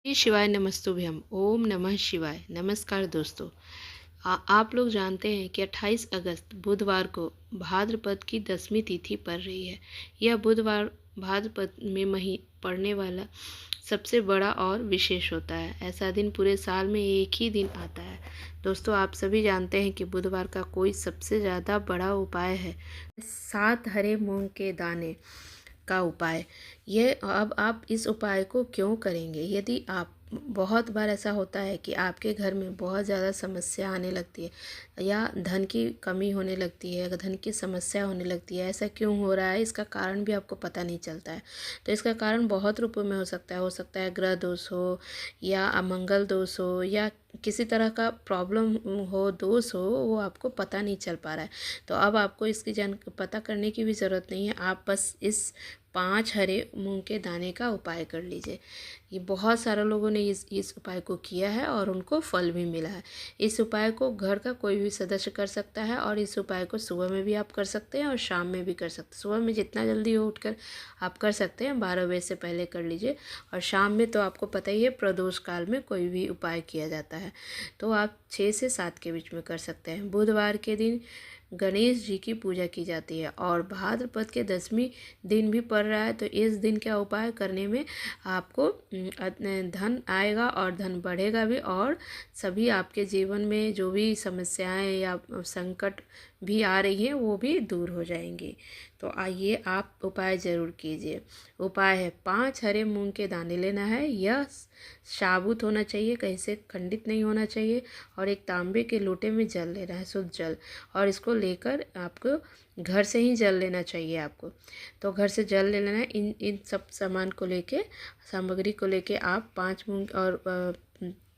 श्री शिवाय नमस्तुभ्यम। ओम नमः शिवाय। नमस्कार दोस्तों। आप लोग जानते हैं कि 28 अगस्त बुधवार को भाद्रपद की 10वीं तिथि पड़ रही है। यह बुधवार भाद्रपद में मही पड़ने वाला सबसे बड़ा और विशेष होता है। ऐसा दिन पूरे साल में एक ही दिन आता है। दोस्तों, आप सभी जानते हैं कि बुधवार का कोई सबसे ज़्यादा बड़ा उपाय है 7 हरे मूंग के दाने का उपाय। अब आप इस उपाय को क्यों करेंगे? यदि आप बहुत बार ऐसा होता है कि आपके घर में बहुत ज़्यादा समस्या आने लगती है या धन की कमी होने लगती है, धन की समस्या होने लगती है, ऐसा क्यों हो रहा है इसका कारण भी आपको पता नहीं चलता है। तो इसका कारण बहुत रूपों में हो सकता है ग्रह दोष हो या अमंगल दोष हो या किसी तरह का प्रॉब्लम हो, दोष हो, वो आपको पता नहीं चल पा रहा है। तो अब आपको इसकी पता करने की भी ज़रूरत नहीं है। आप बस इस 5 हरे मूंग के दाने का उपाय कर लीजिए। ये बहुत सारे लोगों ने इस उपाय को किया है और उनको फल भी मिला है। इस उपाय को घर का कोई भी सदस्य कर सकता है और इस उपाय को सुबह में भी आप कर सकते हैं और शाम में भी कर सकते हैं। सुबह में जितना जल्दी हो उठकर आप कर सकते हैं, 12 बजे से पहले कर लीजिए। और शाम में तो आपको पता ही है, प्रदोष काल में कोई भी उपाय किया जाता है, तो आप 6 से 7 के बीच में कर सकते हैं। बुधवार के दिन गणेश जी की पूजा की जाती है और भाद्रपद के 10वीं दिन भी पड़ रहा है, तो इस दिन का उपाय करने में आपको धन आएगा और धन बढ़ेगा भी, और सभी आपके जीवन में जो भी समस्याएं या संकट भी आ रही हैं वो भी दूर हो जाएंगी। तो आइए आप उपाय ज़रूर कीजिए। उपाय है 5 हरे मूंग के दाने लेना है। यह साबुत होना चाहिए, कहीं से खंडित नहीं होना चाहिए, और एक तांबे के लोटे में जल लेना है, शुद्ध जल। और इसको लेकर आपको घर से ही जल लेना चाहिए आपको। तो घर से जल ले लेना है। इन सब सामान को लेके, सामग्री को लेके आप 5 मूंग और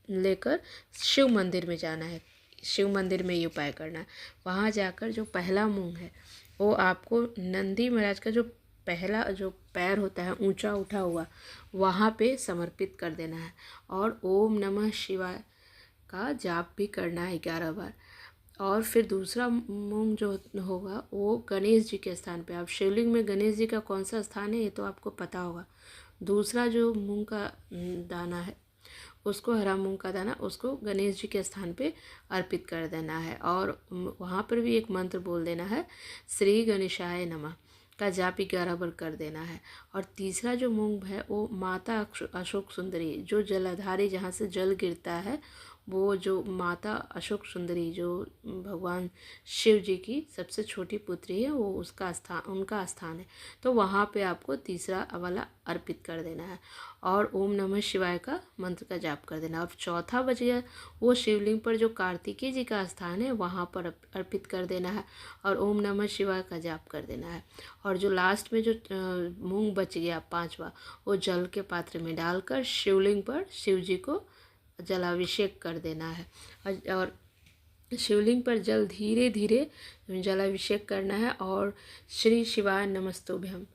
लेकर शिव मंदिर में जाना है। शिव मंदिर में ये उपाय करना है। वहाँ जाकर जो पहला मूंग है वो आपको नंदी महाराज का जो पहला जो पैर होता है ऊंचा उठा हुआ, वहाँ पे समर्पित कर देना है। और ओम नमः शिवाय का जाप भी करना है 11 बार। और फिर दूसरा मूंग जो होगा वो गणेश जी के स्थान पे, आप शिवलिंग में गणेश जी का कौन सा स्थान है ये तो आपको पता होगा। दूसरा जो मूंग का दाना है उसको, हरा मूंग का दाना, उसको गणेश जी के स्थान पे अर्पित कर देना है। और वहाँ पर भी एक मंत्र बोल देना है, श्री गणेशाय नमः का जाप 11 बार कर देना है। और तीसरा जो मूंग है वो माता अशोक सुंदरी, जो जलाधारी जहाँ से जल गिरता है, वो जो माता अशोक सुंदरी जो भगवान शिव जी की सबसे छोटी पुत्री है, वो उनका स्थान है। तो वहाँ पे आपको तीसरा वाला अर्पित कर देना है और ओम नमः शिवाय का मंत्र का जाप कर देना। और चौथा बच गया, वो शिवलिंग पर जो कार्तिकेय जी का स्थान है वहाँ पर अर्पित कर देना है और ओम नमः शिवाय का जाप कर देना है। और जो लास्ट में जो मूंग बच गया 5वां, वो जल के पात्र में डालकर शिवलिंग पर शिव जी को जलाभिषेक कर देना है। और शिवलिंग पर जल धीरे धीरे जलाभिषेक करना है और श्री शिवाय नमस्तुभ्यम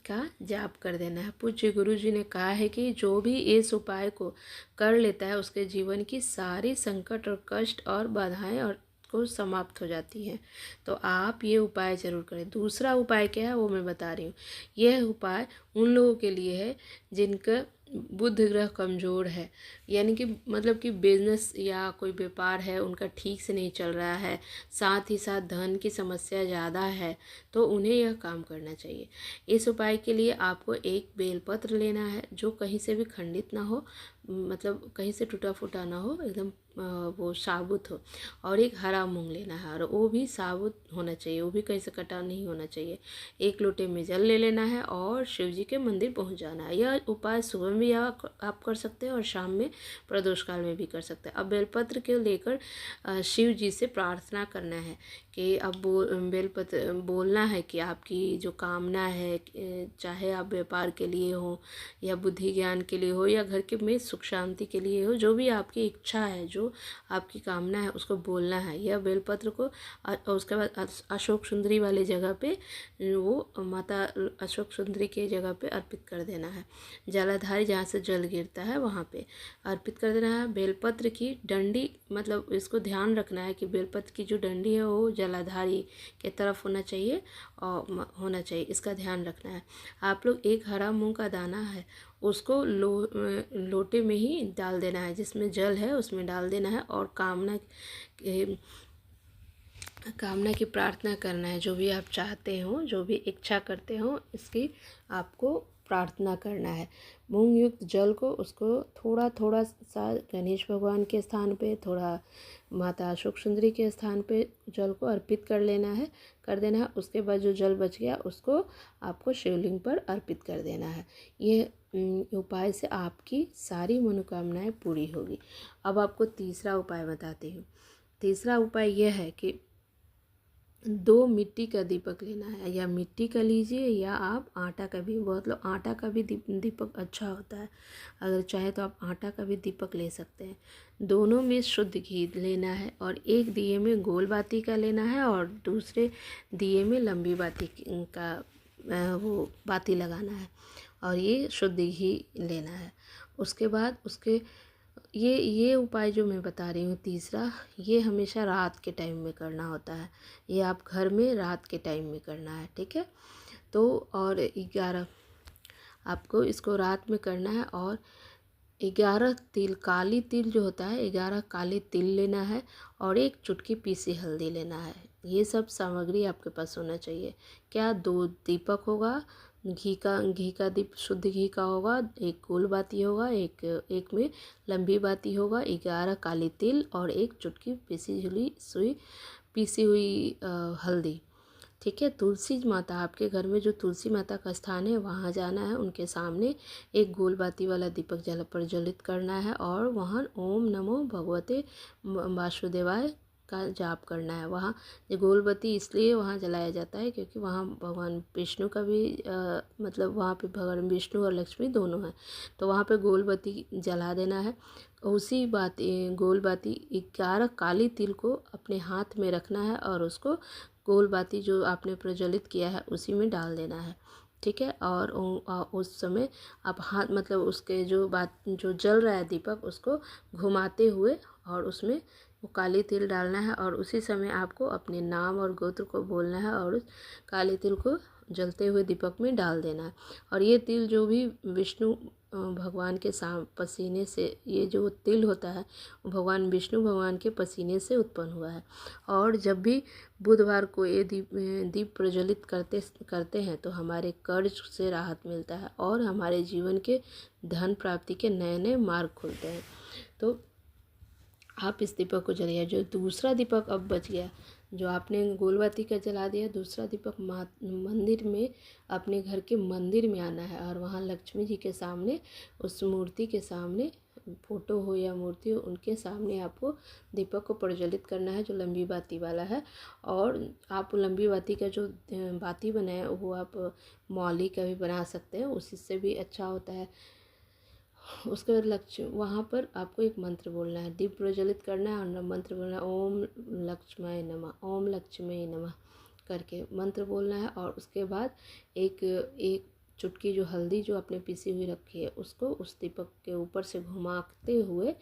का जाप कर देना है। पूज्य गुरु जी ने कहा है कि जो भी इस उपाय को कर लेता है उसके जीवन की सारी संकट और कष्ट और बाधाएं और को समाप्त हो जाती हैं। तो आप ये उपाय ज़रूर करें। दूसरा उपाय क्या है वो मैं बता रही हूँ। यह उपाय उन लोगों के लिए है जिनका बुध ग्रह कमज़ोर है, यानी कि मतलब कि बिजनेस या कोई व्यापार है उनका ठीक से नहीं चल रहा है, साथ ही साथ धन की समस्या ज़्यादा है, तो उन्हें यह काम करना चाहिए। इस उपाय के लिए आपको एक बेलपत्र लेना है जो कहीं से भी खंडित ना हो, मतलब कहीं से टूटा फूटा ना हो, एकदम वो साबुत हो। और एक हरा मूंग लेना है और वो भी साबुत होना चाहिए, वो भी कहीं से कटा नहीं होना चाहिए। एक लोटे में जल ले लेना है और शिव जी के मंदिर पहुंच जाना है। यह उपाय सुबह में आप कर सकते हैं और शाम में प्रदोष काल में भी कर सकते हैं। अब बेलपत्र के लेकर शिव जी से प्रार्थना करना है कि अब बेलपत्र बोलना है कि आपकी जो कामना है, चाहे आप व्यापार के लिए हो या बुद्धि ज्ञान के लिए हो या घर के में सुख शांति के लिए हो, जो भी आपकी इच्छा है, जो आपकी कामना है, उसको बोलना है। यह बेलपत्र को और उसके बाद अशोक सुंदरी वाली जगह पे, वो माता अशोक सुंदरी की जगह पे अर्पित कर देना है। जलाधारी जहाँ से जल गिरता है वहाँ पे अर्पित कर देना है। बेलपत्र की डंडी, मतलब इसको ध्यान रखना है कि बेलपत्र की जो डंडी है वो जलाधारी के तरफ होना चाहिए और इसका ध्यान रखना है। आप लोग एक हरा मूंग का दाना है उसको लोटे में ही डाल देना है, जिसमें जल है उसमें डाल देना है और कामना की प्रार्थना करना है। जो भी आप चाहते हो, जो भी इच्छा करते हो, इसकी आपको प्रार्थना करना है। मूंग युक्त जल को उसको थोड़ा थोड़ा सा गणेश भगवान के स्थान पे, थोड़ा माता अशोक सुंदरी के स्थान पे जल को अर्पित कर देना है। उसके बाद जो जल बच गया उसको आपको शिवलिंग पर अर्पित कर देना है। ये उपाय से आपकी सारी मनोकामनाएं पूरी होगी। अब आपको तीसरा उपाय बताती हूँ। तीसरा उपाय यह है कि 2 मिट्टी का दीपक लेना है, या मिट्टी का लीजिए या आप आटा का भी, बहुत लोग आटा का भी दीपक अच्छा होता है, अगर चाहे तो आप आटा का भी दीपक ले सकते हैं। दोनों में शुद्ध घी लेना है और एक दिए में गोल बाती का लेना है और दूसरे दिए में लंबी बाती का वो बाती लगाना है और ये शुद्ध घी लेना है। उसके बाद उसके ये उपाय जो मैं बता रही हूँ तीसरा, ये हमेशा रात के टाइम में करना होता है। ये आप घर में रात के टाइम में करना है, ठीक है। तो और 11 आपको इसको रात में करना है और 11 तिल, काली तिल जो होता है, 11 काले तिल लेना है और एक चुटकी पीसी हल्दी लेना है। ये सब सामग्री आपके पास होना चाहिए। क्या 2 दीपक होगा, घी का दीप, शुद्ध घी का होगा, एक गोल बाती होगा, एक में लंबी बाती होगा, 11 काली तिल और एक चुटकी पीसी हुई हल्दी, ठीक है। तुलसी माता, आपके घर में जो तुलसी माता का स्थान है वहाँ जाना है, उनके सामने एक गोल बाती वाला दीपक प्रज्वलित करना है और वहाँ ओम नमो भगवते वासुदेवाय का जाप करना है। वहाँ ये गोलबत्ती इसलिए वहाँ जलाया जाता है क्योंकि वहाँ भगवान विष्णु का भी मतलब वहाँ पे भगवान विष्णु और लक्ष्मी दोनों हैं, तो वहाँ पे गोलबत्ती जला देना है। उसी गोलबत्ती 11 काली तिल को अपने हाथ में रखना है और उसको गोलबत्ती जो आपने प्रज्वलित किया है उसी में डाल देना है, ठीक है। और उस समय आप हाथ मतलब उसके जो जल रहा है दीपक उसको घुमाते हुए और उसमें वो काली तिल डालना है और उसी समय आपको अपने नाम और गोत्र को बोलना है और उस काली तिल को जलते हुए दीपक में डाल देना है। और ये तिल जो भी विष्णु भगवान के पसीने से, ये जो तिल होता है वो भगवान विष्णु भगवान के पसीने से उत्पन्न हुआ है। और जब भी बुधवार को ये दीप प्रज्वलित करते हैं तो हमारे कर्ज से राहत मिलता है और हमारे जीवन के धन प्राप्ति के नए नए मार्ग खुलते हैं। तो आप इस दीपक को जलाइए। जो दूसरा दीपक अब बच गया, जो आपने गोलबत्ती का जला दिया, दूसरा दीपक मंदिर में, अपने घर के मंदिर में आना है और वहाँ लक्ष्मी जी के सामने, उस मूर्ति के सामने, फोटो हो या मूर्ति हो, उनके सामने आपको दीपक को प्रज्वलित करना है जो लंबी बाती वाला है। और आप लंबी बाती का जो बाती बनाए वो आप मौली का भी बना सकते हैं, उसी से भी अच्छा होता है। उसके बाद वहाँ पर आपको एक मंत्र बोलना है, दीप प्रज्वलित करना है और मंत्र बोलना है, ओम लक्ष्माय नमः, ओम लक्ष्मी नमः करके मंत्र बोलना है। और उसके बाद एक चुटकी जो हल्दी जो आपने पीसी हुई रखी है उसको उस दीपक के ऊपर से घुमाते हुए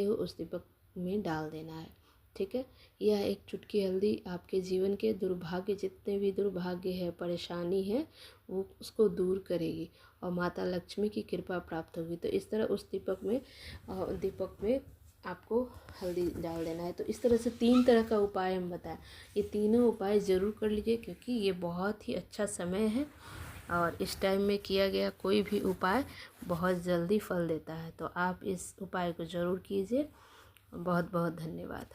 उस दीपक में डाल देना है, ठीक है। यह एक चुटकी हल्दी आपके जीवन के दुर्भाग्य, जितने भी दुर्भाग्य है, परेशानी है, वो उसको दूर करेगी और माता लक्ष्मी की कृपा प्राप्त होगी। तो इस तरह उस दीपक में आपको हल्दी डाल देना है। तो इस तरह से 3 तरह का उपाय हम बताएं। ये तीनों उपाय ज़रूर कर लीजिए क्योंकि ये बहुत ही अच्छा समय है और इस टाइम में किया गया कोई भी उपाय बहुत जल्दी फल देता है। तो आप इस उपाय को ज़रूर कीजिए। बहुत बहुत धन्यवाद।